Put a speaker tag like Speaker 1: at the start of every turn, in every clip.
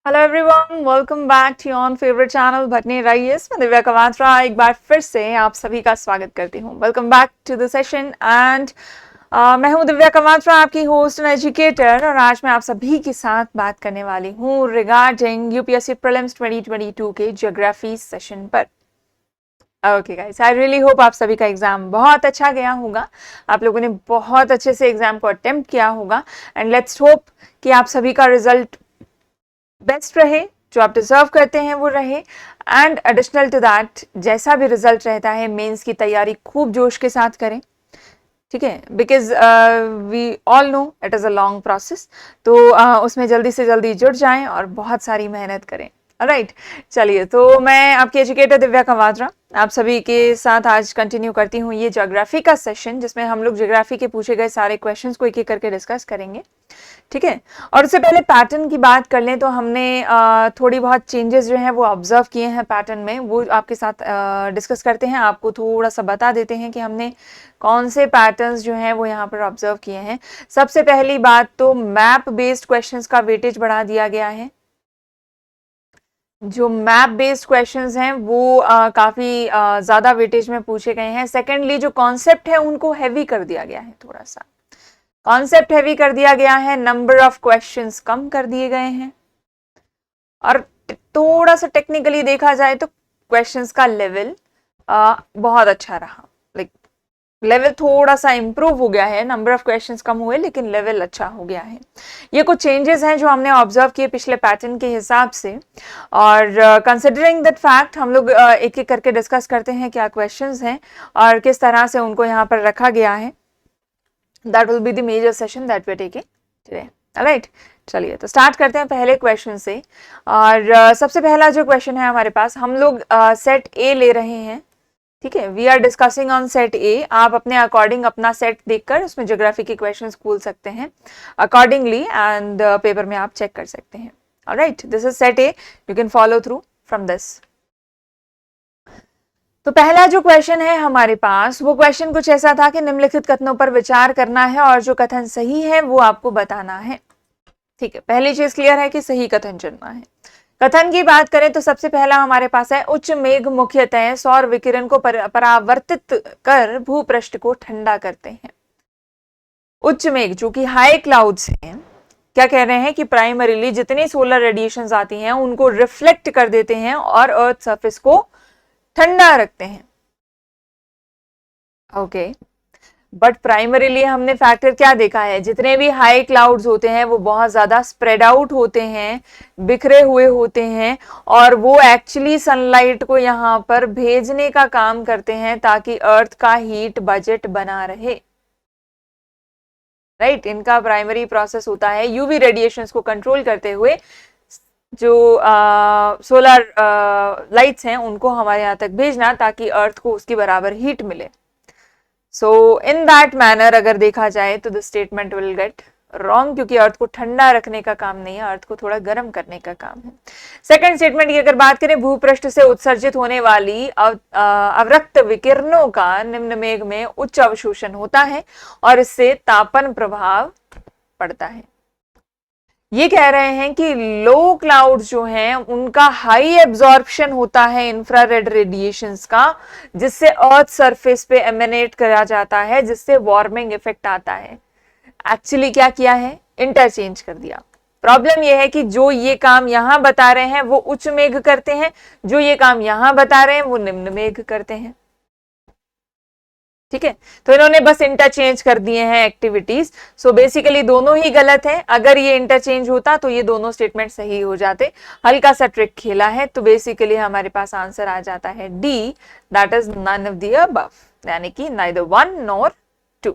Speaker 1: Hello everyone, welcome back to your favourite channel भटनी राइस। मैं दिव्या कवात्रा एक बार फिर से आप सभी का स्वागत करती हूँ। Welcome back to the session and मैं हूँ दिव्या कवात्रा, आपकी होस्ट एंड एजुकेटर, और आज मैं आप सभी के साथ बात करने वाली हूँ रिगार्डिंग यूपीएससी प्रीलिम्स 2022 के ज्योग्राफी सेशन पर। Okay guys, I really hope आप सभी का एग्जाम बहुत अच्छा गया होगा। आप लोगों ने बहुत अच्छे से एग्जाम को अटेम्प्ट किया होगा एंड लेट्स होप कि आप सभी का रिजल्ट बेस्ट रहे, जो आप डिजर्व करते हैं वो रहे। एंड एडिशनल टू दैट, जैसा भी रिजल्ट रहता है, मेंस की तैयारी खूब जोश के साथ करें, ठीक है, because we all know it is a long process. तो उसमें जल्दी से जल्दी जुड़ जाएं और बहुत सारी मेहनत करें। राइट, चलिए, तो मैं आपकी एजुकेटर दिव्या कवात्रा आप सभी के साथ आज कंटिन्यू करती हूँ ये ज्योग्राफी का सेशन, जिसमें हम लोग ज्योग्राफी के पूछे गए सारे क्वेश्चंस को एक एक करके डिस्कस करेंगे, ठीक है। और उससे पहले पैटर्न की बात कर लें तो हमने थोड़ी बहुत चेंजेस जो हैं वो ऑब्जर्व किए हैं पैटर्न में, वो आपके साथ डिस्कस करते हैं। आपको थोड़ा सा बता देते हैं कि हमने कौन से पैटर्न्स जो हैं वो यहाँ पर ऑब्जर्व किए हैं। सबसे पहली बात तो मैप बेस्ड क्वेश्चंस का वेटेज बढ़ा दिया गया है। जो मैप बेस्ड क्वेश्चंस हैं वो काफी ज्यादा वेटेज में पूछे गए हैं। सेकेंडली, जो कॉन्सेप्ट है उनको हैवी कर दिया गया है, थोड़ा सा कॉन्सेप्ट हैवी कर दिया गया है, नंबर ऑफ क्वेश्चंस कम कर दिए गए हैं, और थोड़ा सा टेक्निकली देखा जाए तो क्वेश्चंस का लेवल बहुत अच्छा रहा। लाइक लेवल थोड़ा सा इंप्रूव हो गया है, नंबर ऑफ क्वेश्चंस कम हुए लेकिन लेवल अच्छा हो गया है। ये कुछ चेंजेस हैं जो हमने ऑब्जर्व किए पिछले पैटर्न के हिसाब से, और कंसिडरिंग दैट फैक्ट हम लोग एक एक करके डिस्कस करते हैं क्या क्वेश्चंस हैं और किस तरह से उनको यहाँ पर रखा गया है। That will be the major session that we're taking today. Alright, चलिए तो स्टार्ट करते हैं पहले क्वेश्चन से। और सबसे पहला जो क्वेश्चन है हमारे पास, हम लोग सेट ए ले रहे हैं, ठीक है। We are discussing on set A. आप अपने अकॉर्डिंग अपना सेट देखकर उसमें ज्योग्राफी के क्वेश्चंस खोल सकते हैं अकॉर्डिंगली, एंड पेपर में आप चेक कर सकते हैं। Alright, this is set A, you can follow through from this. तो पहला जो क्वेश्चन है हमारे पास, वो क्वेश्चन कुछ ऐसा था कि निम्नलिखित कथनों पर विचार करना है और जो कथन सही है वो आपको बताना है, ठीक है। पहली चीज क्लियर है कि सही कथन चुनना है। कथन की बात करें तो सबसे पहला हमारे पास है, उच्च मेघ मुख्यतः सौर विकिरण को परावर्तित कर भूपृष्ठ को ठंडा करते हैं। उच्च मेघ जो कि हाई क्लाउड्स हैं, क्या कह रहे हैं कि प्राइमरीली जितनी सोलर रेडिएशंस आती हैं उनको रिफ्लेक्ट कर देते हैं और अर्थ सरफेस को ठंडा रखते हैं। ओके, बट प्राइमरीली हमने फैक्टर क्या देखा है, जितने भी हाई क्लाउड्स होते हैं वो बहुत ज्यादा स्प्रेड आउट होते हैं, बिखरे हुए होते हैं, और वो एक्चुअली सनलाइट को यहाँ पर भेजने का काम करते हैं ताकि अर्थ का हीट बजट बना रहे। राइट, इनका प्राइमरी प्रोसेस होता है यूवी रेडिएशंस को कंट्रोल करते हुए जो सोलर लाइट्स हैं उनको हमारे यहाँ तक भेजना, ताकि अर्थ को उसकी बराबर हीट मिले। सो इन दैट मैनर अगर देखा जाए तो the statement will get wrong, क्योंकि अर्थ को ठंडा रखने का काम नहीं है, अर्थ को थोड़ा गर्म करने का काम है। सेकंड स्टेटमेंट की अगर बात करें, भूपृष्ठ से उत्सर्जित होने वाली अवरक्त विकिरणों का निम्न मेघ में उच्च अवशोषण होता है और इससे तापन प्रभाव पड़ता है। ये कह रहे हैं कि लो क्लाउड्स जो हैं उनका हाई एब्जॉर्प्शन होता है इंफ्रारेड रेडिएशंस का, जिससे अर्थ सरफेस पे एमिनेट करा जाता है, जिससे वार्मिंग इफेक्ट आता है। एक्चुअली क्या किया है, इंटरचेंज कर दिया। प्रॉब्लम यह है कि जो ये काम यहां बता रहे हैं वो उच्च मेघ करते हैं, जो ये काम यहां बता रहे हैं वो निम्न मेघ करते हैं, ठीक है। तो इन्होंने बस इंटरचेंज कर दिए हैं एक्टिविटीज। सो बेसिकली दोनों ही गलत है। अगर ये इंटरचेंज होता तो ये दोनों स्टेटमेंट सही हो जाते। हल्का सा ट्रिक खेला है, तो बेसिकली हमारे पास आंसर आ जाता है D, that is none of the above, यानी कि नाइदर वन नॉर टू,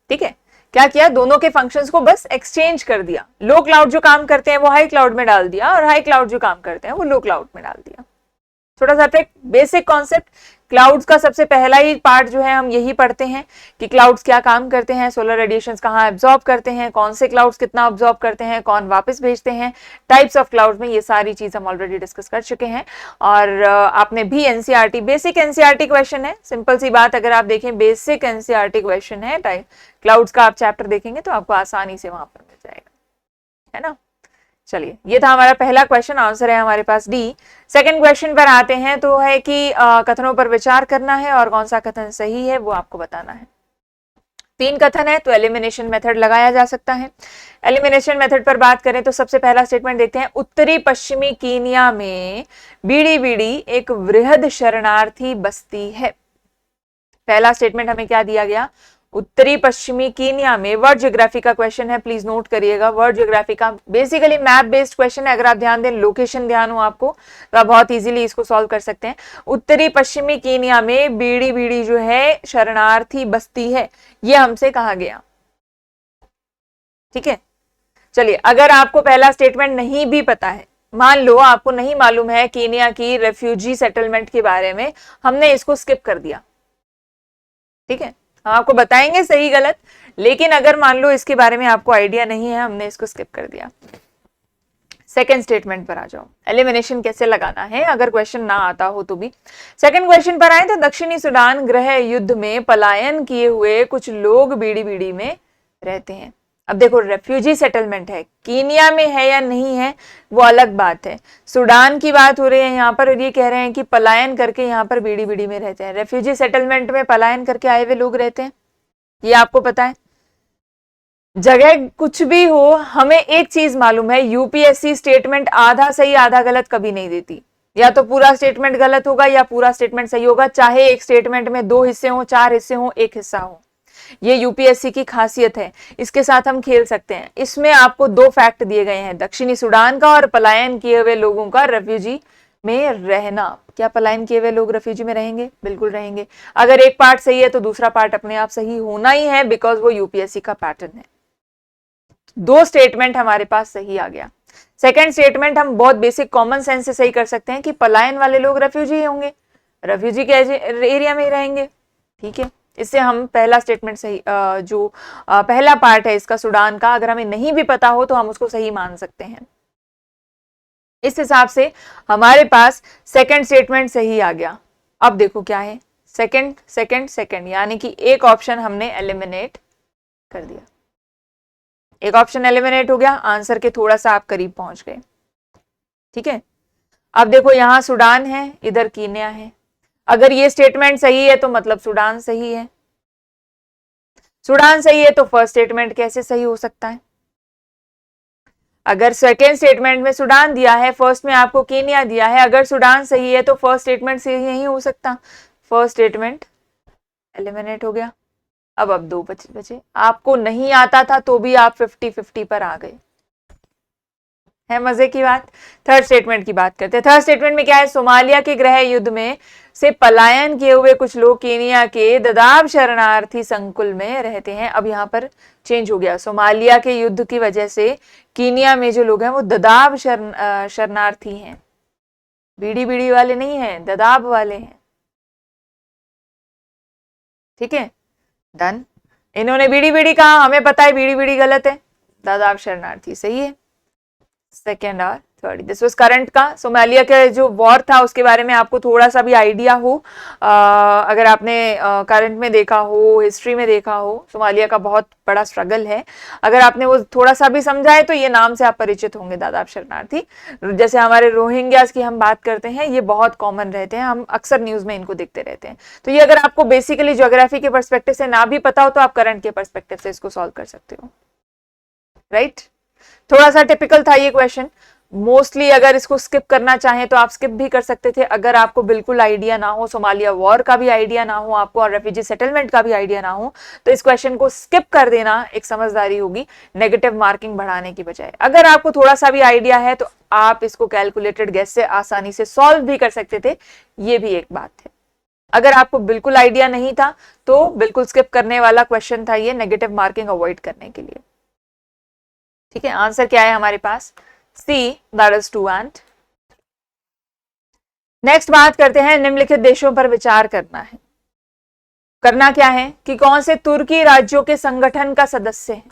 Speaker 1: ठीक है। क्या किया, दोनों के फंक्शंस को बस एक्सचेंज कर दिया। लो क्लाउड जो काम करते हैं वो हाई क्लाउड में डाल दिया, और हाई क्लाउड जो काम करते हैं वो लो क्लाउड में डाल दिया। थोड़ा सा ट्रिक, बेसिक कॉन्सेप्ट। क्लाउड्स का सबसे पहला ही पार्ट जो है हम यही पढ़ते हैं कि क्लाउड्स क्या काम करते हैं, सोलर रेडिएशंस कहाँ एब्जॉर्ब करते हैं, कौन से क्लाउड्स कितना एब्जॉर्ब करते हैं, कौन वापस भेजते हैं, टाइप्स ऑफ क्लाउड्स में, ये सारी चीज हम ऑलरेडी डिस्कस कर चुके हैं। और आपने भी एनसीईआरटी, बेसिक एनसीईआरटी क्वेश्चन है, सिंपल सी बात, अगर आप देखें बेसिक एनसीईआरटी क्वेश्चन है, क्लाउड्स का आप चैप्टर देखेंगे तो आपको आसानी से वहां पर मिल जाएगा, है ना। चलिए, ये था हमारा पहला क्वेश्चन, आंसर है हमारे पास डी। सेकंड क्वेश्चन पर आते हैं, तो है कि कथनों पर विचार करना है और कौन सा कथन सही है वो आपको बताना है। 3 कथन है तो एलिमिनेशन मेथड लगाया जा सकता है। एलिमिनेशन मेथड पर बात करें तो सबसे पहला स्टेटमेंट देखते हैं, उत्तरी पश्चिमी कीनिया में बीड़ी बीड़ी एक वृहद शरणार्थी बस्ती है। पहला स्टेटमेंट हमें क्या दिया गया, उत्तरी पश्चिमी कीनिया में। वर्ड ज्योग्राफी का क्वेश्चन है, प्लीज नोट करिएगा। वर्ड ज्योग्राफी का बेसिकली मैप बेस्ड क्वेश्चन है, अगर आप ध्यान दें, लोकेशन ध्यान हो आपको तो आप बहुत इजीली इसको सॉल्व कर सकते हैं। उत्तरी पश्चिमी कीनिया में बीड़ी बीड़ी जो है शरणार्थी बस्ती है, ये हमसे कहा गया। ठीक है, चलिए, अगर आपको पहला स्टेटमेंट नहीं भी पता है, मान लो आपको नहीं मालूम है कीनिया की रेफ्यूजी सेटलमेंट के बारे में, हमने इसको स्किप कर दिया, ठीक है, हम आपको बताएंगे सही गलत, लेकिन अगर मान लो इसके बारे में आपको आइडिया नहीं है, हमने इसको स्किप कर दिया। सेकंड स्टेटमेंट पर आ जाओ, एलिमिनेशन कैसे लगाना है अगर क्वेश्चन ना आता हो तो भी। सेकंड क्वेश्चन पर आए तो दक्षिणी सूडान गृह युद्ध में पलायन किए हुए कुछ लोग बीड़ी बीड़ी में रहते हैं। अब देखो, रेफ्यूजी सेटलमेंट है, कीनिया में है या नहीं है वो अलग बात है, सूडान की बात हो रही है यहाँ पर, और ये कह रहे हैं कि पलायन करके यहाँ पर बीड़ी बीड़ी में रहते हैं। रेफ्यूजी सेटलमेंट में पलायन करके आए हुए लोग रहते हैं, ये आपको पता है। जगह कुछ भी हो, हमें एक चीज मालूम है, यूपीएससी स्टेटमेंट आधा सही आधा गलत कभी नहीं देती। या तो पूरा स्टेटमेंट गलत होगा या पूरा स्टेटमेंट सही होगा, चाहे एक स्टेटमेंट में 2 हिस्से हो, 4 हिस्से हो, 1 हिस्सा हो। ये यूपीएससी की खासियत है, इसके साथ हम खेल सकते हैं। इसमें आपको 2 फैक्ट दिए गए हैं, दक्षिणी सूडान का और पलायन किए हुए लोगों का रेफ्यूजी में रहना। क्या पलायन किए हुए लोग रेफ्यूजी में रहेंगे? बिल्कुल रहेंगे। अगर एक पार्ट सही है तो दूसरा पार्ट अपने आप सही होना ही है, बिकॉज वो यूपीएससी का पैटर्न है। 2 स्टेटमेंट हमारे पास सही आ गया। सेकंड स्टेटमेंट हम बहुत बेसिक कॉमन सेंस से सही कर सकते हैं कि पलायन वाले लोग रेफ्यूजी होंगे, रेफ्यूजी के एरिया में ही रहेंगे। ठीक है, इससे हम पहला स्टेटमेंट सही, जो पहला पार्ट है इसका सूडान का, अगर हमें नहीं भी पता हो तो हम उसको सही मान सकते हैं। इस हिसाब से हमारे पास सेकंड स्टेटमेंट सही आ गया। अब देखो क्या है, सेकंड सेकंड सेकंड, यानी कि एक ऑप्शन हमने एलिमिनेट कर दिया। एक ऑप्शन एलिमिनेट हो गया, आंसर के थोड़ा सा आप करीब पहुंच गए। ठीक है, अब देखो यहां सूडान है, इधर कीनिया है। अगर ये स्टेटमेंट सही है तो मतलब सूडान सही है। सूडान सही है तो फर्स्ट स्टेटमेंट कैसे सही हो सकता है? अगर सेकेंड स्टेटमेंट में सूडान दिया है, फर्स्ट में आपको कीनिया दिया है, अगर सूडान सही है तो फर्स्ट स्टेटमेंट सही नहीं हो सकता। फर्स्ट स्टेटमेंट एलिमिनेट हो गया। अब 2 बचे। आपको नहीं आता था तो भी आप 50-50 पर आ गए, है मजे की बात। थर्ड स्टेटमेंट की बात करते हैं। थर्ड स्टेटमेंट में क्या है, सोमालिया के गृह युद्ध में से पलायन किए हुए कुछ लोग कीनिया के ददाब शरणार्थी संकुल में रहते हैं। अब यहाँ पर चेंज हो गया, सोमालिया के युद्ध की वजह से कीनिया में जो लोग हैं वो ददाब शरणार्थी हैं, बीड़ी बीड़ी वाले नहीं हैं, ददाब वाले हैं। ठीक है, डन। इन्होंने बीड़ी बीड़ी कहा, हमें पता है बीड़ी बीड़ी गलत है, ददाब शरणार्थी सही है। सेकेंड और थर्ड, दिस वाज करंट का सोमालिया का जो वॉर था उसके बारे में आपको थोड़ा सा भी आइडिया हो, अगर आपने करंट में देखा हो, हिस्ट्री में देखा हो, सोमालिया का बहुत बड़ा स्ट्रगल है, अगर आपने वो थोड़ा सा भी समझा है तो ये नाम से आप परिचित होंगे, ददाब शरणार्थी। जैसे हमारे रोहिंग्यास की हम बात करते हैं, ये बहुत कॉमन रहते हैं, हम अक्सर न्यूज में इनको देखते रहते हैं। तो ये अगर आपको बेसिकली ज्योग्राफी के पर्सपेक्टिव से ना भी पता हो तो आप करंट के पर्सपेक्टिव से इसको सॉल्व कर सकते हो, राइट। थोड़ा सा टिपिकल था ये क्वेश्चन, मोस्टली अगर इसको स्किप करना चाहें तो आप स्किप भी कर सकते थे, अगर आपको बिल्कुल आइडिया ना हो, सोमालिया वॉर का भी आइडिया ना हो आपको और रेफ्यूजी सेटलमेंट का भी आइडिया ना हो, तो इस क्वेश्चन को स्किप कर देना एक समझदारी होगी, नेगेटिव मार्किंग बढ़ाने की बजाय। अगर आपको थोड़ा सा भी आइडिया है तो आप इसको कैलकुलेटेड गेस से आसानी से सॉल्व भी कर सकते थे, ये भी एक बात है। अगर आपको बिल्कुल आइडिया नहीं था तो बिल्कुल स्किप करने वाला क्वेश्चन था ये, नेगेटिव मार्किंग अवॉइड करने के लिए। ठीक है, आंसर क्या है हमारे पास? सी, दैट इज 2 and। नेक्स्ट बात करते हैं, निम्नलिखित देशों पर विचार करना है। करना क्या है कि कौन से तुर्की राज्यों के संगठन का सदस्य है।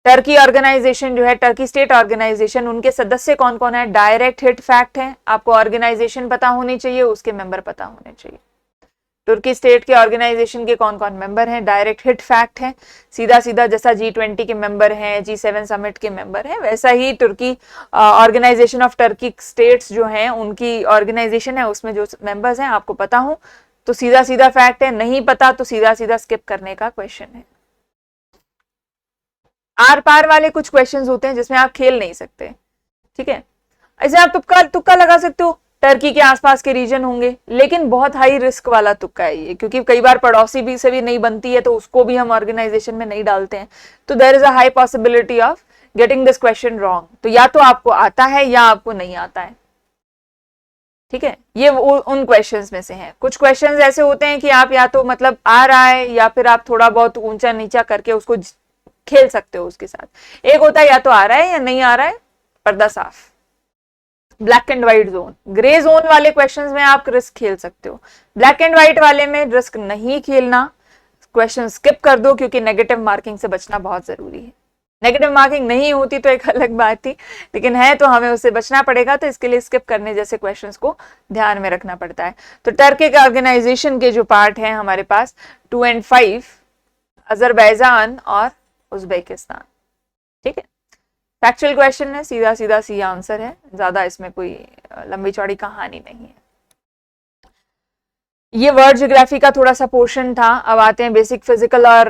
Speaker 1: टर्की ऑर्गेनाइजेशन जो है, टर्की स्टेट ऑर्गेनाइजेशन, उनके सदस्य कौन कौन है? डायरेक्ट हिट फैक्ट है, आपको ऑर्गेनाइजेशन पता होनी चाहिए, उसके मेंबर पता होने चाहिए। तुर्की स्टेट के ऑर्गेनाइजेशन के कौन कौन मेंबर हैं, डायरेक्ट हिट फैक्ट है, सीधा सीधा जैसा G20 के मेंबर हैं, G7 समिट के मेंबर हैं, वैसा ही तुर्की ऑर्गेनाइजेशन ऑफ टर्की स्टेट्स जो हैं उनकी ऑर्गेनाइजेशन है, उसमें जो मेंबर्स हैं आपको पता हो तो सीधा सीधा फैक्ट है, नहीं पता तो सीधा सीधा स्किप करने का क्वेश्चन है। आर पार वाले कुछ क्वेश्चंस होते हैं जिसमें आप खेल नहीं सकते, ठीक है। ऐसे आप तुक्का लगा सकते हो, टर्की के आसपास के रीजन होंगे, लेकिन बहुत हाई रिस्क वाला तुक्का है ये, क्योंकि कई बार पड़ोसी भी से भी नहीं बनती है तो उसको भी हम ऑर्गेनाइजेशन में नहीं डालते हैं, तो there is a high possibility of getting this question wrong. तो या तो आपको आता है या आपको नहीं आता है, ठीक है। ये उन क्वेश्चंस में से हैं। कुछ क्वेश्चंस ऐसे होते हैं कि आप या तो मतलब आ रहा है या फिर आप थोड़ा बहुत ऊंचा नीचा करके उसको खेल सकते हो उसके साथ। एक होता है या तो आ रहा है या नहीं आ रहा है, पर्दा साफ। Black and white zone, grey zone वाले क्वेश्चंस में आप रिस्क खेल सकते हो, ब्लैक एंड व्हाइट वाले में रिस्क नहीं खेलना, क्वेश्चन स्किप कर दो, क्योंकि नेगेटिव मार्किंग से बचना बहुत जरूरी है। नेगेटिव मार्किंग नहीं होती तो एक अलग बात थी, लेकिन है तो हमें उससे बचना पड़ेगा, तो इसके लिए स्किप करने जैसे क्वेश्चंस को ध्यान में रखना पड़ता है। तो टर्की के ऑर्गेनाइजेशन के जो पार्ट है हमारे पास 2 और 5, अजरबैजान और उज्बेकिस्तान, ठीक है। फैक्चुअल क्वेश्चन है, सीधा सीधा सी आंसर है, ज्यादा इसमें कोई लंबी चौड़ी कहानी नहीं है। ये वर्ल्ड ज्योग्राफी का थोड़ा सा पोर्शन था। अब आते हैं बेसिक फिजिकल और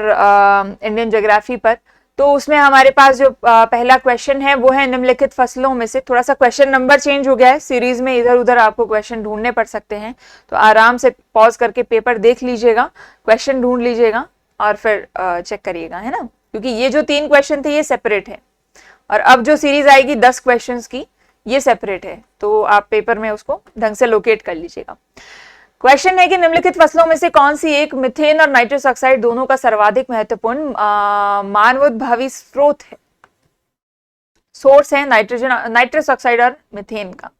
Speaker 1: इंडियन ज्योग्राफी पर। तो उसमें हमारे पास जो पहला क्वेश्चन है वो है निम्नलिखित फसलों में से, थोड़ा सा क्वेश्चन नंबर चेंज हो गया है सीरीज में, इधर उधर आपको क्वेश्चन ढूंढने पड़ सकते हैं, तो आराम से पॉज करके पेपर देख लीजिएगा, क्वेश्चन ढूंढ लीजिएगा और फिर चेक करिएगा, है ना, क्योंकि ये जो 3 क्वेश्चन थे ये सेपरेट है, और अब जो सीरीज आएगी 10 क्वेश्चंस की ये सेपरेट है, तो आप पेपर में उसको ढंग से लोकेट कर लीजिएगा। क्वेश्चन है कि निम्नलिखित फसलों में से कौन सी एक मीथेन और नाइट्रस ऑक्साइड दोनों का सर्वाधिक महत्वपूर्ण मानवोद्भावी स्रोत है, सोर्स है नाइट्रस ऑक्साइड और मीथेन का।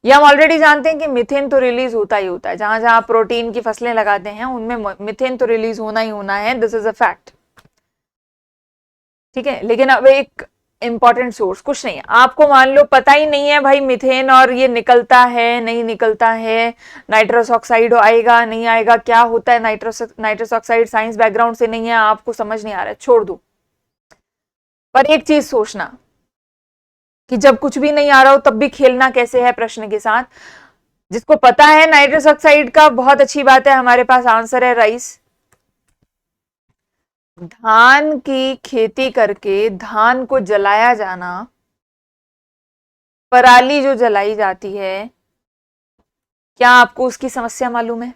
Speaker 1: ये हम ऑलरेडी जानते हैं कि मीथेन तो रिलीज होता ही होता है, जहां जहां प्रोटीन की फसलें लगाते हैं उनमें मीथेन तो रिलीज होना ही होना है, दिस इज अ फैक्ट, ठीक है। लेकिन अब एक इंपॉर्टेंट सोर्स कुछ नहीं है, आपको मान लो पता ही नहीं है भाई मीथेन और ये निकलता है नहीं निकलता है, नाइट्रस ऑक्साइड आएगा नहीं आएगा, क्या होता है नाइट्रस ऑक्साइड, साइंस बैकग्राउंड से नहीं है, आपको समझ नहीं आ रहा है, छोड़ दो। पर एक चीज सोचना कि जब कुछ भी नहीं आ रहा हो तब भी खेलना कैसे है प्रश्न के साथ। जिसको पता है नाइट्रस ऑक्साइड का, बहुत अच्छी बात है, हमारे पास आंसर है राइस। धान की खेती करके धान को जलाया जाना, पराली जो जलाई जाती है, क्या आपको उसकी समस्या मालूम है?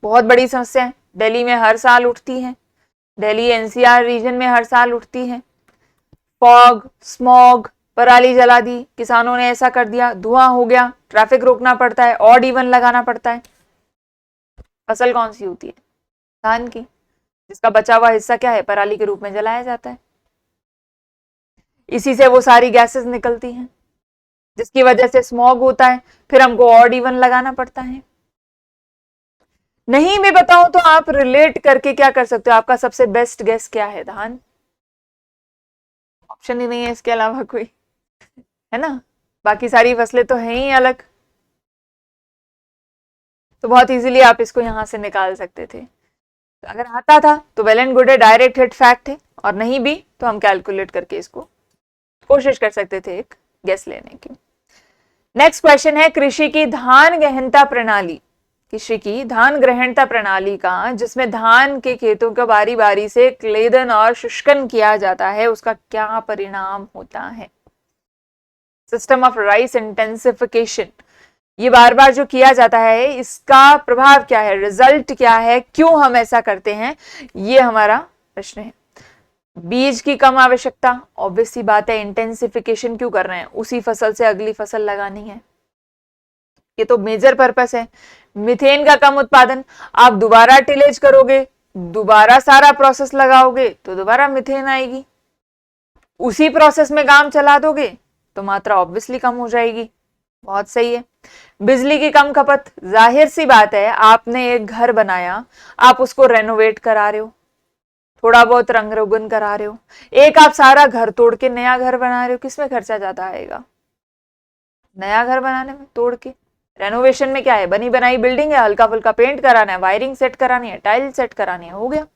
Speaker 1: बहुत बड़ी समस्या है, दिल्ली में हर साल उठती है, दिल्ली एनसीआर रीजन में हर साल उठती है। फॉग, स्मॉग, पराली जला दी, किसानों ने ऐसा कर दिया, धुआं हो गया, ट्रैफिक रोकना पड़ता है, ऑड इवन लगाना पड़ता है। फसल कौन सी होती है? धान की, जिसका बचा हुआ हिस्सा क्या है, पराली के रूप में जलाया जाता है। इसी से वो सारी गैसेस निकलती हैं, जिसकी वजह से स्मॉग होता है, फिर हमको ऑड इवन लगाना पड़ता है। नहीं मैं बताऊं तो आप रिलेट करके क्या कर सकते हो, आपका सबसे बेस्ट गेस क्या है? धान, ऑप्शन ही नहीं है इसके अलावा कोई, है ना, बाकी सारी फसलें तो हैं ही अलग, तो बहुत इजीली आप इसको यहां से निकाल सकते थे। अगर आता था तो वेल एंड गुड है, डायरेक्ट हिट फैक्ट है, और नहीं भी तो हम कैलकुलेट करके इसको कोशिश कर सकते थे एक गेस लेने की। नेक्स्ट क्वेश्चन है कृषि की धान गहनता प्रणाली, कृषि की धान ग्रहणता प्रणाली का, जिसमें धान के खेतों का बारी बारी से क्लेदन और शुष्कन किया जाता है, उसका क्या परिणाम होता है? सिस्टम ऑफ राइस इंटेंसिफिकेशन, ये बार बार जो किया जाता है इसका प्रभाव क्या है, रिजल्ट क्या है, क्यों हम ऐसा करते हैं, ये हमारा प्रश्न है। बीज की कम आवश्यकता, ऑब्वियस सी बात है, इंटेंसिफिकेशन क्यों कर रहे हैं, उसी फसल से अगली फसल लगानी है, ये तो मेजर पर्पस है। मीथेन का कम उत्पादन, आप दोबारा टिलेज करोगे, दोबारा सारा प्रोसेस लगाओगे तो दोबारा मीथेन आएगी, उसी प्रोसेस में काम चला दोगे तो मात्रा ऑब्वियसली कम हो जाएगी, बहुत सही है। बिजली की कम खपत, जाहिर सी बात है, आपने एक घर बनाया, आप उसको रेनोवेट करा रहे हो, थोड़ा बहुत रंग रोगन करा रहे हो, एक आप सारा घर तोड़ के नया घर बना रहे हो, किसमें खर्चा ज्यादा आएगा? नया घर बनाने में, तोड़ के, रेनोवेशन में क्या है, बनी बनाई बिल्डिंग है, हल्का फुल्का पेंट कराना है, वायरिंग सेट करानी है, टाइल सेट करानी है, हो गया।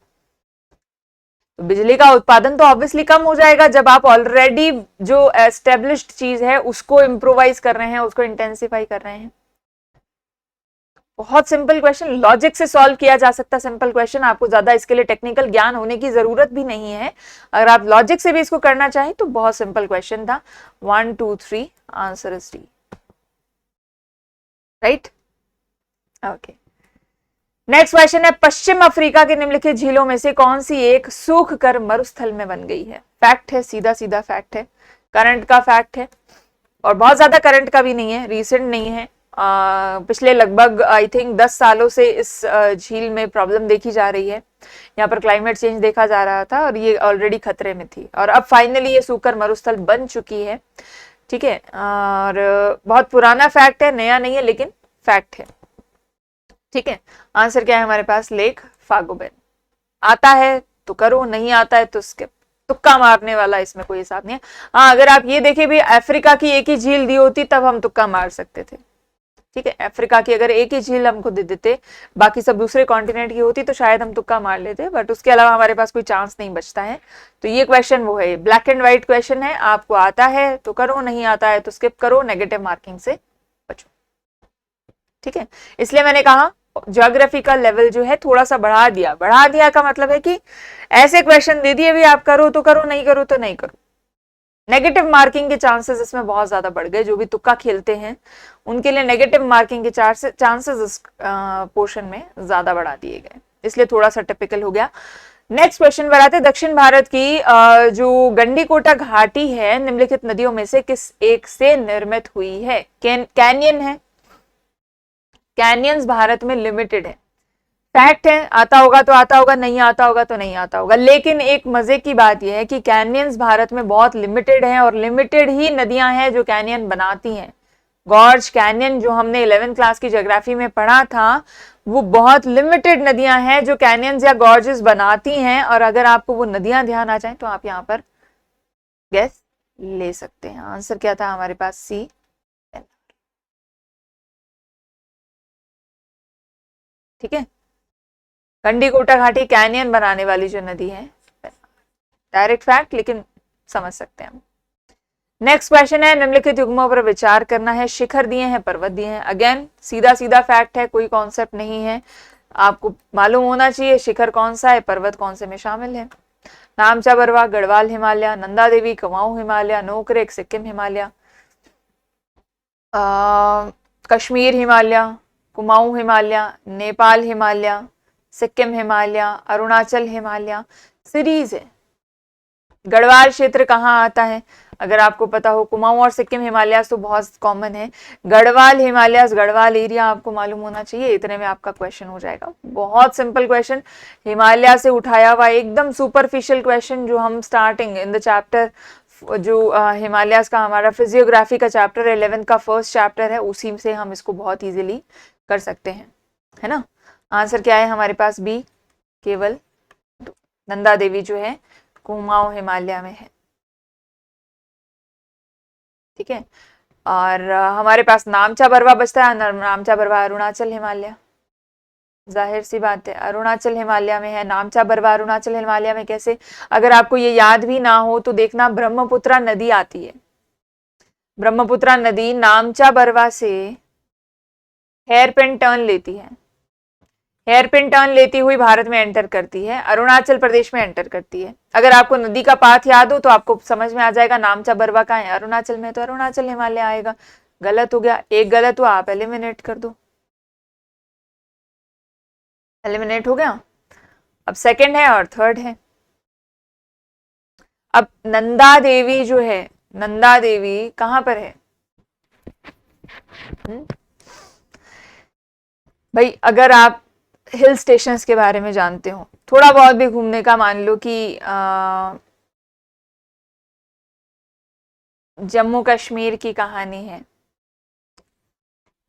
Speaker 1: तो बिजली का उत्पादन तो ऑब्वियसली कम हो जाएगा जब आप ऑलरेडी जो एस्टेब्लिश्ड चीज है उसको इम्प्रोवाइज कर रहे हैं, उसको इंटेंसिफाई कर रहे हैं। बहुत सिंपल क्वेश्चन, लॉजिक से सॉल्व किया जा सकता सिंपल क्वेश्चन, आपको ज्यादा इसके लिए टेक्निकल ज्ञान होने की जरूरत भी नहीं है। अगर आप लॉजिक से भी इसको करना चाहें तो बहुत सिंपल क्वेश्चन था। 1 2 3 answer is D, right. Okay, next question है, पश्चिम अफ्रीका के निम्नलिखित झीलों में से कौन सी एक सूख कर मरुस्थल में बन गई है? फैक्ट है, सीधा सीधा फैक्ट है, करंट का फैक्ट है, और बहुत ज्यादा करंट का भी नहीं है, रीसेंट नहीं है। पिछले लगभग आई थिंक 10 सालों से इस झील में प्रॉब्लम देखी जा रही है। यहाँ पर क्लाइमेट चेंज देखा जा रहा था और ये ऑलरेडी खतरे में थी, और अब फाइनली ये सूखकर मरुस्थल बन चुकी है। ठीक है, और बहुत पुराना फैक्ट है, नया नहीं है, लेकिन फैक्ट है। ठीक है, आंसर क्या है हमारे पास? लेक फागोबेन। आता है तो करो, नहीं आता है तो स्किप। तुक्का मारने वाला इसमें कोई हिसाब नहीं है। हाँ, अगर आप ये देखें भी अफ्रीका की एक ही झील दी होती तब हम तुक्का मार सकते थे। ठीक है, अफ्रीका की अगर एक ही झील हमको दे देते, बाकी सब दूसरे कॉन्टिनेंट की होती तो शायद हम तुक्का मार लेते, बट उसके अलावा हमारे पास कोई चांस नहीं बचता है। तो ये क्वेश्चन वो है, ब्लैक एंड व्हाइट क्वेश्चन है, आपको आता है तो करो, नहीं आता है तो स्किप करो, नेगेटिव मार्किंग से बचो। ठीक है, इसलिए मैंने कहा ज्योग्राफी का लेवल जो है थोड़ा सा बढ़ा दिया। बढ़ा दिया का मतलब है कि ऐसे क्वेश्चन दे दिए भी, आप करो तो करो, नहीं करो तो नहीं करो। नेगेटिव मार्किंग के चांसेस इसमें बहुत ज्यादा बढ़ गए। जो भी तुक्का खेलते हैं उनके लिए नेगेटिव मार्किंग के चांसेस इस पोर्शन में ज्यादा बढ़ा दिए गए, इसलिए थोड़ा सा टिपिकल हो गया। नेक्स्ट क्वेश्चन पर आते हैं, दक्षिण भारत की जो गंडीकोटा घाटी है निम्नलिखित नदियों में से किस एक से निर्मित हुई है? कैनियन है, कैनियंस भारत में लिमिटेड है, फैक्ट है। आता होगा तो आता होगा, नहीं आता होगा तो नहीं आता होगा, लेकिन एक मजे की बात यह है कि कैनियंस भारत में बहुत लिमिटेड है, और लिमिटेड ही नदियां हैं जो कैनियन बनाती हैं। गॉर्ज कैनियन जो हमने 11th क्लास की ज्योग्राफी में पढ़ा था, वो बहुत लिमिटेड नदियां हैं जो कैनियंस या गॉर्जेस बनाती हैं। और अगर आपको वो नदियां ध्यान आ जाए तो आप यहाँ पर गेस ले सकते हैं। आंसर क्या था हमारे पास? सी। ठीक है, गंडीकोटा घाटी कैनियन बनाने वाली जो नदी है, डायरेक्ट फैक्ट, लेकिन समझ सकते हैं हम। नेक्स्ट क्वेश्चन है, निम्नलिखित युग्मों पर विचार करना है। शिखर दिए हैं, पर्वत दिए हैं, अगेन सीधा सीधा फैक्ट है, कोई कॉन्सेप्ट नहीं है। आपको मालूम होना चाहिए शिखर कौन सा है, पर्वत कौन से में शामिल है। नामचा बरवा, गढ़वाल हिमालय, नंदा देवी कुमाऊं हिमालय, नोकरेक सिक्किम हिमालय, कश्मीर हिमालय, कुमाऊं हिमालय, नेपाल हिमालय, सिक्किम हिमालय, अरुणाचल हिमालय। सीरीज है। गढ़वाल क्षेत्र कहाँ आता है? अगर आपको पता हो, कुमाऊं और सिक्किम हिमालय तो बहुत कॉमन है, गढ़वाल हिमालय, गढ़वाल एरिया आपको मालूम होना चाहिए। इतने में आपका क्वेश्चन हो जाएगा। बहुत सिंपल क्वेश्चन, हिमालय से उठाया हुआ एकदम सुपरफिशियल क्वेश्चन, जो हम स्टार्टिंग इन द चैप्टर, जो हिमालयाज का हमारा फिजियोग्राफी का चैप्टर 11th का फर्स्ट चैप्टर है, उसी से हम इसको बहुत इजीली कर सकते हैं, है ना। आंसर क्या है हमारे पास? बी, केवल नंदा देवी जो है कुमाऊं हिमालय में है। ठीक है, और हमारे पास नामचा बरवा बचता है। नामचा बरवा अरुणाचल हिमालय, जाहिर सी बात है अरुणाचल हिमालय में है। नामचा बरवा अरुणाचल हिमालय में कैसे? अगर आपको ये याद भी ना हो तो देखना, ब्रह्मपुत्रा नदी आती है, ब्रह्मपुत्रा नदी नामचा बरवा से हेयरपिन टर्न लेती है, हेयरपिन टर्न लेती हुई भारत में एंटर करती है, अरुणाचल प्रदेश में एंटर करती है। अगर आपको नदी का पाथ याद हो तो आपको समझ में आ जाएगा नामचा बरवा कहाँ है, अरुणाचल में, तो अरुणाचल हिमालय आएगा। गलत हो गया, एक गलत हुआ, आप एलिमिनेट कर दो, एलिमिनेट हो गया। अब सेकंड है और थर्ड है। अब नंदा देवी जो है, नंदा देवी कहां पर है? भाई अगर आप हिल स्टेशंस के बारे में जानते हो, थोड़ा बहुत भी घूमने का, मान लो कि जम्मू कश्मीर की कहानी है,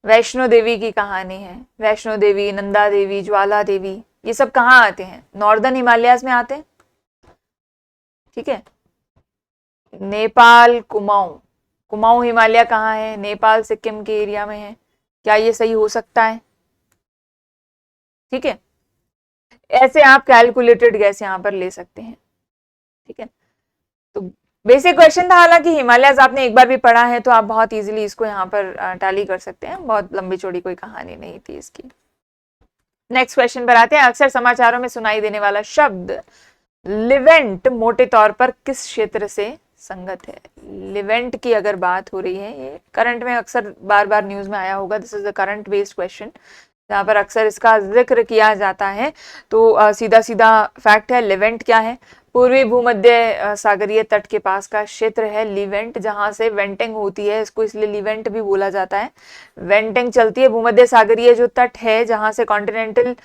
Speaker 1: वैष्णो देवी की कहानी है, वैष्णो देवी, नंदा देवी, ज्वाला देवी, ये सब कहाँ आते हैं? नॉर्दर्न हिमालयाज में आते हैं। ठीक है, नेपाल कुमाऊं, कुमाऊं हिमालय कहाँ है? नेपाल सिक्किम के एरिया में है। क्या ये सही हो सकता है? ठीक है, ऐसे आप कैलकुलेटेड गैस यहाँ पर ले सकते हैं। ठीक है, तो बेसिक क्वेश्चन था, हालांकि हिमालयस आपने एक बार भी पढ़ा है तो आप बहुत इजीली इसको यहाँ पर टैली कर सकते हैं, बहुत लंबी चौड़ी कोई कहानी नहीं थी इसकी। नेक्स्ट क्वेश्चन पर आते हैं। अक्सर समाचारों में सुनाई देने वाला शब्द लिवेंट मोटे तौर पर किस क्षेत्र से संगत है? लिवेंट की अगर बात हो रही है, ये करंट में अक्सर बार बार न्यूज में आया होगा, this is a current based question जहाँ पर अक्सर इसका जिक्र किया जाता है। तो सीधा सीधा फैक्ट है, लिवेंट क्या है? पूर्वी भूमध्य सागरीय तट के पास का क्षेत्र है लिवेंट, जहां से वेंटिंग होती है, इसको इसलिए लिवेंट भी बोला जाता है। वेंटिंग चलती है, भूमध्य सागरीय जो तट है जहां से कॉन्टिनेंटल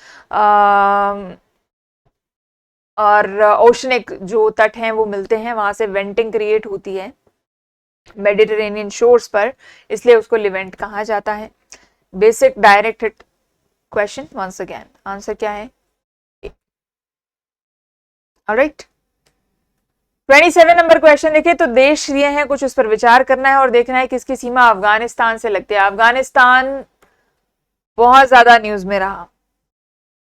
Speaker 1: और ओशनिक जो तट हैं वो मिलते हैं, वहां से वेंटिंग क्रिएट होती है मेडिटेरेनियन शोर्स पर, इसलिए उसको लिवेंट कहा जाता है। Basic direct hit question once again, answer क्या है? ऑलराइट, 27 नंबर क्वेश्चन देखिए, तो देश ये हैं कुछ, उस पर विचार करना है और देखना है किसकी सीमा अफगानिस्तान से लगती है। अफगानिस्तान बहुत ज्यादा न्यूज में रहा,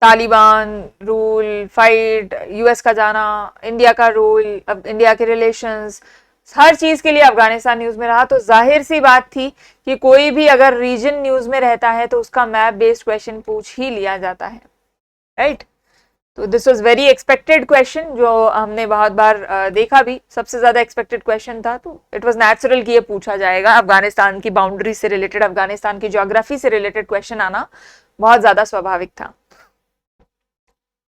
Speaker 1: तालिबान रूल, फाइट, यूएस का जाना, इंडिया का रूल, अब इंडिया के रिलेशंस, हर चीज के लिए अफगानिस्तान न्यूज में रहा। तो जाहिर सी बात थी कि कोई भी अगर रीजन न्यूज में रहता है तो उसका मैप बेस्ड क्वेश्चन पूछ ही लिया जाता है, राइट? तो this was very expected question, जो हमने बहुत बार देखा भी, सबसे ज्यादा एक्सपेक्टेड क्वेश्चन था, तो इट वाज नेचुरल कि ये पूछा जाएगा। अफगानिस्तान की बाउंड्री से रिलेटेड, अफगानिस्तान की ज्योग्राफी से रिलेटेड क्वेश्चन आना बहुत ज्यादा स्वाभाविक था।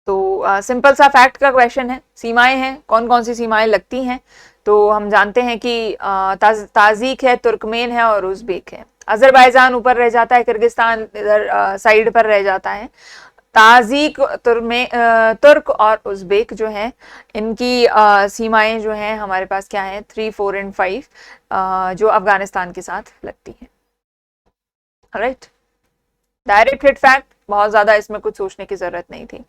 Speaker 1: तो सिंपल सा फैक्ट का क्वेश्चन है, सीमाएं हैं, कौन कौन सी सीमाएं लगती हैं? तो हम जानते हैं कि ताजिक है, तुर्कमेन है और उज़्बेक है। अजरबैजान ऊपर रह जाता है, किर्गिस्तान इधर साइड पर रह जाता है। ताजिक, तुर्क और उज़्बेक जो हैं, इनकी सीमाएं जो हैं हमारे पास क्या है, 3, 4 एंड 5 जो अफगानिस्तान के साथ लगती हैं। राइट, डायरेक्ट हिट फैक्ट, बहुत ज्यादा इसमें कुछ सोचने की जरूरत नहीं थी।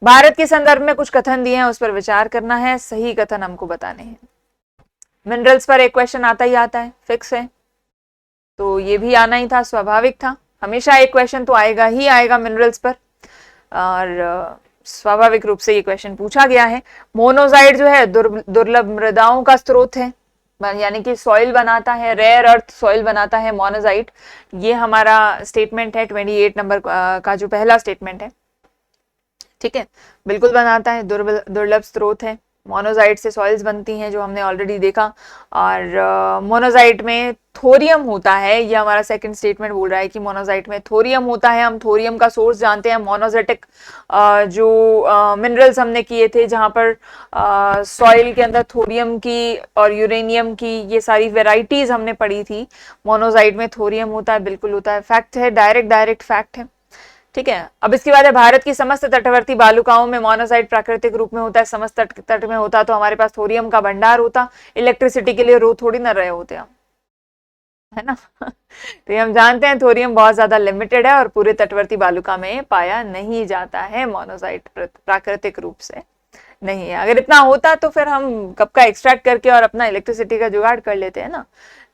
Speaker 1: भारत के संदर्भ में कुछ कथन दिए हैं, उस पर विचार करना है, सही कथन हमको बताने हैं। मिनरल्स पर एक क्वेश्चन आता ही आता है, फिक्स है, तो ये भी आना ही था, स्वाभाविक था, हमेशा एक क्वेश्चन तो आएगा ही आएगा मिनरल्स पर, और स्वाभाविक रूप से ये क्वेश्चन पूछा गया है। मोनोजाइट जो है दुर्लभ मृदाओं का स्रोत है, यानी कि सॉइल बनाता है, रेयर अर्थ सॉइल बनाता है मोनोजाइट। ये हमारा स्टेटमेंट है 28 नंबर का जो पहला स्टेटमेंट है। ठीक है, बिल्कुल बनाता है, दुर्लभ स्रोत है, मोनोजाइट से सॉइल्स बनती हैं जो हमने ऑलरेडी देखा। और मोनोजाइट में थोरियम होता है, ये हमारा सेकंड स्टेटमेंट बोल रहा है कि मोनोजाइट में थोरियम होता है। हम थोरियम का सोर्स जानते हैं, मोनोजेटिक जो मिनरल्स हमने किए थे जहां पर सॉइल के अंदर थोरियम की और यूरेनियम की ये सारी वेराइटीज हमने पढ़ी थी। मोनोजाइट में थोरियम होता है, बिल्कुल होता है, फैक्ट है, डायरेक्ट फैक्ट है। ठीक है, अब इसके बाद है, भारत की समस्त तटवर्ती बालुकाओं में मोनोजाइट प्राकृतिक रूप में होता है। समस्त तट में होता तो हमारे पास थोरियम का भंडार होता, इलेक्ट्रिसिटी के लिए रो थोड़ी ना रहे होते हम, है ना। तो ये हम जानते हैं थोरियम बहुत ज्यादा लिमिटेड है और पूरे तटवर्ती बालुका में पाया नहीं जाता है, मोनोजाइट प्राकृतिक रूप से नहीं है। अगर इतना होता तो फिर हम कब का एक्सट्रैक्ट करके और अपना इलेक्ट्रिसिटी का जुगाड़ कर लेते हैं ना,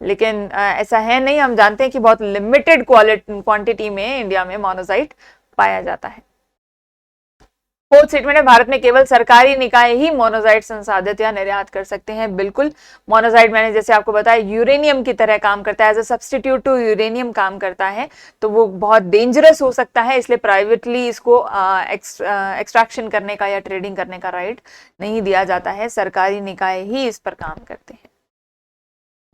Speaker 1: लेकिन ऐसा है नहीं। हम जानते हैं कि बहुत लिमिटेड क्वांटिटी में इंडिया में मोनोजाइट पाया जाता है। फोर्थ स्टेटमेंट है, भारत में केवल सरकारी निकाय ही मोनोजाइट संसाधित या निर्यात कर सकते हैं। बिल्कुल, मोनोजाइट मैंने जैसे आपको बताया यूरेनियम की तरह काम करता है, as a substitute to uranium काम करता है, तो वो बहुत डेंजरस हो सकता है, इसलिए प्राइवेटली इसको एक्सट्रैक्शन करने का या ट्रेडिंग करने का राइट नहीं दिया जाता है, सरकारी निकाय ही इस पर काम करते हैं।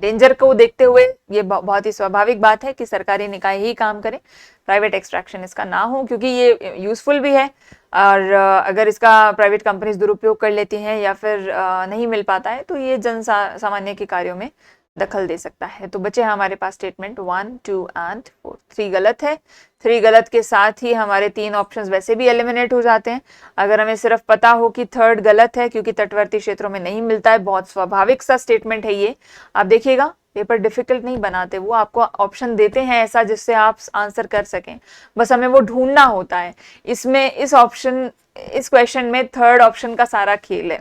Speaker 1: डेंजर को देखते हुए ये बहुत ही स्वाभाविक बात है कि सरकारी निकाय ही काम करें, प्राइवेट एक्सट्रैक्शन इसका ना हो, क्योंकि ये यूजफुल भी है। और अगर इसका प्राइवेट कंपनीज दुरुपयोग कर लेती हैं या फिर नहीं मिल पाता है तो ये जन सामान्य के कार्यों में दखल दे सकता है। तो बचे हमारे पास स्टेटमेंट 1, 2 एंड 4। 3 गलत है, 3 गलत के साथ ही हमारे 3 ऑप्शंस वैसे भी एलिमिनेट हो जाते हैं। अगर हमें सिर्फ पता हो कि थर्ड गलत है क्योंकि तटवर्ती क्षेत्रों में नहीं मिलता है, बहुत स्वाभाविक सा स्टेटमेंट है ये। आप देखिएगा पेपर डिफिकल्ट नहीं बनाते, वो आपको ऑप्शन देते हैं ऐसा जिससे आप आंसर कर सकें, बस हमें वो ढूंढना होता है। इसमें इस क्वेश्चन में थर्ड ऑप्शन का सारा खेल है,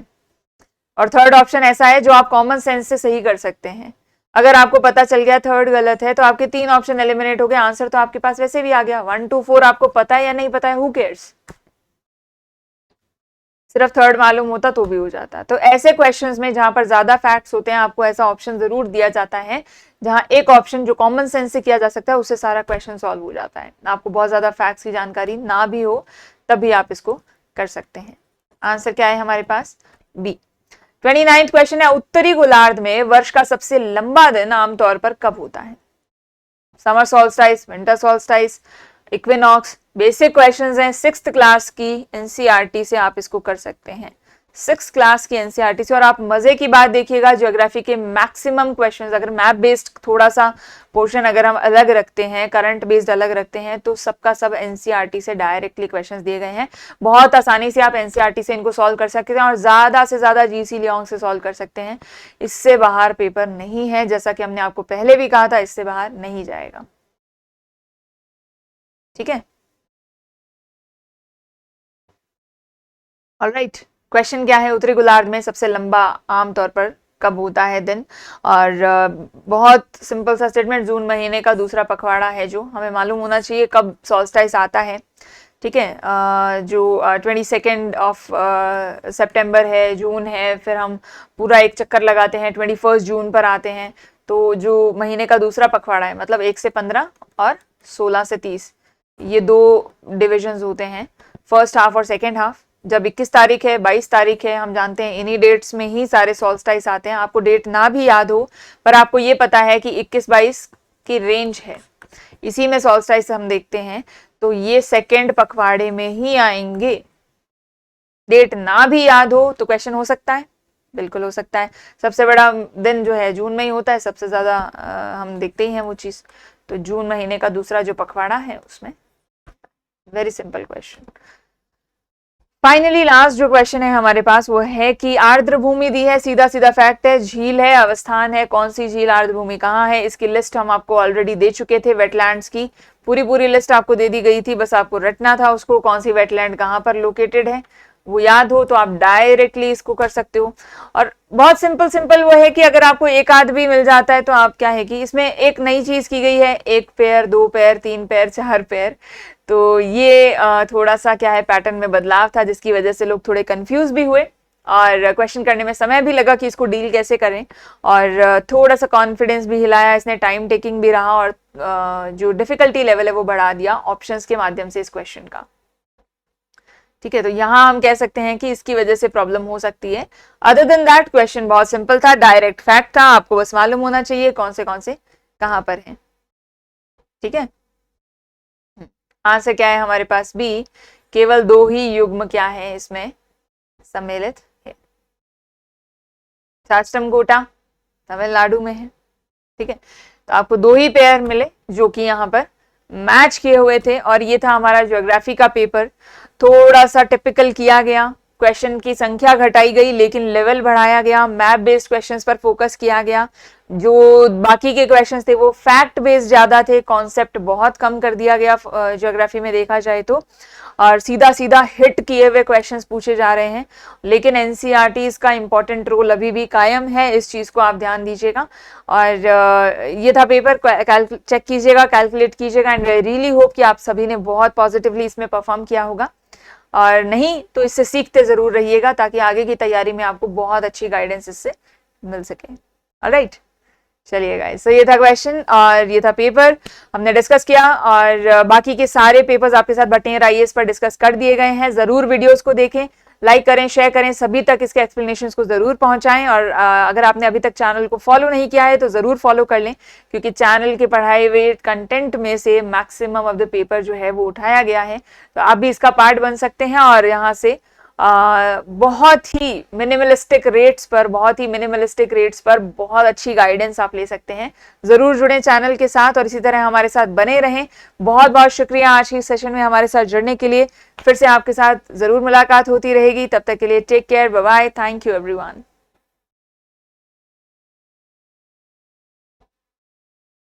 Speaker 1: और थर्ड ऑप्शन ऐसा है जो आप कॉमन सेंस से सही कर सकते हैं। अगर आपको पता चल गया थर्ड गलत है तो आपके 3 ऑप्शन एलिमिनेट हो गए, आंसर तो आपके पास वैसे भी आ गया। 1 2 4 आपको पता है या नहीं पता है, हु केयर्स, सिर्फ थर्ड मालूम होता तो भी हो जाता। तो ऐसे क्वेश्चंस में जहां पर ज्यादा फैक्ट्स होते हैं आपको ऐसा ऑप्शन जरूर दिया जाता है जहां एक ऑप्शन जो कॉमन सेंस से किया जा सकता है उससे सारा क्वेश्चन सॉल्व हो जाता है। आपको बहुत ज्यादा फैक्ट्स की जानकारी ना भी हो तब भी आप इसको कर सकते हैं। आंसर क्या है हमारे पास, बी। 29th क्वेश्चन है, उत्तरी गोलार्ध में वर्ष का सबसे लंबा दिन आमतौर पर कब होता है? Summer solstice, winter solstice, equinox. Basic questions हैं, 6th क्लास की एनसीईआरटी से आप इसको कर सकते हैं, 6th क्लास की एनसीईआरटी से। और आप मजे की बात देखिएगा, ज्योग्राफी के मैक्सिमम क्वेश्चंस, अगर मैप बेस्ड थोड़ा सा पोर्शन अगर हम अलग रखते हैं, करंट बेस्ड अलग रखते हैं, तो सबका सब एनसीईआरटी से डायरेक्टली क्वेश्चंस दिए गए हैं। बहुत आसानी से आप एनसीईआरटी से इनको सॉल्व कर सकते हैं और ज्यादा से ज्यादा जीसी लियोंग से सॉल्व कर सकते हैं। इससे बाहर पेपर नहीं है, जैसा कि हमने आपको पहले भी कहा था, इससे बाहर नहीं जाएगा। ठीक है, ऑलराइट। क्वेश्चन क्या है, उत्तरी गोलार्ध में सबसे लंबा आमतौर पर कब होता है दिन? और बहुत सिंपल सा स्टेटमेंट, जून महीने का दूसरा पखवाड़ा है, जो हमें मालूम होना चाहिए कब सॉल्स्टाइस आता है। ठीक है, जो 22 ऑफ सितंबर है, जून है, फिर हम पूरा एक चक्कर लगाते हैं, 21 जून पर आते हैं। तो जो महीने का दूसरा पखवाड़ा है, मतलब 1 से 15 और 16 से 30, ये 2 डिविजन्स होते हैं, फर्स्ट हाफ और सेकेंड हाफ। जब 21 तारीख है, 22 तारीख है, हम जानते हैं इन्हीं डेट्स में ही सारे सॉल्स्टाइस आते हैं। आपको डेट ना भी याद हो पर आपको ये पता है कि 21-22 की रेंज है, इसी में सॉल्स्टाइस हम देखते हैं, तो ये सेकेंड पखवाड़े में ही आएंगे। डेट ना भी याद हो तो क्वेश्चन हो सकता है, बिल्कुल हो सकता है। सबसे बड़ा दिन जो है जून में ही होता है, सबसे ज्यादा हम देखते ही हैं वो चीज। तो जून महीने का दूसरा जो पखवाड़ा है उसमें, very simple question. Finally last जो क्वेश्चन है हमारे पास वो है कि आर्द्र भूमि दी है, सीधा सीधा फैक्ट है, झील है, अवस्थान है, कौन सी झील, आर्द्र भूमि कहाँ है? इसकी लिस्ट हम आपको ऑलरेडी दे चुके थे, वेटलैंड्स की पूरी लिस्ट आपको दे दी गई थी, बस आपको रटना था उसको, कौन सी वेटलैंड कहाँ पर लोकेटेड है वो याद हो तो आप डायरेक्टली इसको कर सकते हो। और बहुत सिंपल वो है कि अगर आपको एक आध भी मिल जाता है तो आप क्या है कि इसमें एक नई चीज की गई है, 1 पेयर, 2 पेयर, 3 पेयर, 4 पेयर। तो ये थोड़ा सा क्या है, पैटर्न में बदलाव था, जिसकी वजह से लोग थोड़े कंफ्यूज भी हुए और क्वेश्चन करने में समय भी लगा कि इसको डील कैसे करें, और थोड़ा सा कॉन्फिडेंस भी हिलाया इसने, टाइम टेकिंग भी रहा, और जो डिफिकल्टी लेवल है वो बढ़ा दिया ऑप्शंस के माध्यम से इस क्वेश्चन का। ठीक है, तो यहां हम कह सकते हैं कि इसकी वजह से प्रॉब्लम हो सकती है। अदर देन दैट क्वेश्चन बहुत सिंपल था, डायरेक्ट फैक्ट था, आपको बस मालूम होना चाहिए कौन से कहां पर है। ठीक है, आंसर क्या है हमारे पास, बी। केवल 2 ही युग्म क्या है इसमें सम्मिलित है। साष्टमकोटा तमिलनाडु में है। ठीक है, तो आपको 2 ही पेयर मिले जो कि यहाँ पर मैच किए हुए थे, और ये था हमारा ज्योग्राफी का पेपर। थोड़ा सा टिपिकल किया गया, क्वेश्चन की संख्या घटाई गई लेकिन लेवल बढ़ाया गया, मैप बेस्ड क्वेश्चंस पर फोकस किया गया। जो बाकी के क्वेश्चंस थे वो फैक्ट बेस्ड ज्यादा थे, कॉन्सेप्ट बहुत कम कर दिया गया ज्योग्राफी में देखा जाए तो, और सीधा सीधा हिट किए हुए क्वेश्चंस पूछे जा रहे हैं। लेकिन एनसीईआरटी का इंपॉर्टेंट रोल अभी भी कायम है, इस चीज को आप ध्यान दीजिएगा। और ये था पेपर, चेक कीजिएगा, कैलकुलेट कीजिएगा, एंड आई रियली होप कि आप सभी ने बहुत पॉजिटिवली इसमें परफॉर्म किया होगा, और नहीं तो इससे सीखते जरूर रहिएगा ताकि आगे की तैयारी में आपको बहुत अच्छी गाइडेंस इससे मिल सके। ऑलराइट, चलिए गाइस, तो ये था क्वेश्चन और ये था पेपर हमने डिस्कस किया, और बाकी के सारे पेपर्स आपके साथ भट्टियार आईएएस पर डिस्कस कर दिए गए हैं। जरूर वीडियोस को देखें, लाइक करें, शेयर करें, सभी तक इसके एक्सप्लेनेशंस को जरूर पहुंचाएं, और अगर आपने अभी तक चैनल को फॉलो नहीं किया है तो जरूर फॉलो कर लें, क्योंकि चैनल के पढ़ाए हुए कंटेंट में से मैक्सिमम ऑफ द पेपर जो है वो उठाया गया है, तो आप भी इसका पार्ट बन सकते हैं। और यहाँ से बहुत ही मिनिमलिस्टिक रेट्स पर बहुत अच्छी गाइडेंस आप ले सकते हैं। जरूर जुड़ें चैनल के साथ और इसी तरह हमारे साथ बने रहें। बहुत बहुत शुक्रिया आज की सेशन में हमारे साथ जुड़ने के लिए। फिर से आपके साथ जरूर मुलाकात होती रहेगी, तब तक के लिए take care, bye bye, thank you everyone.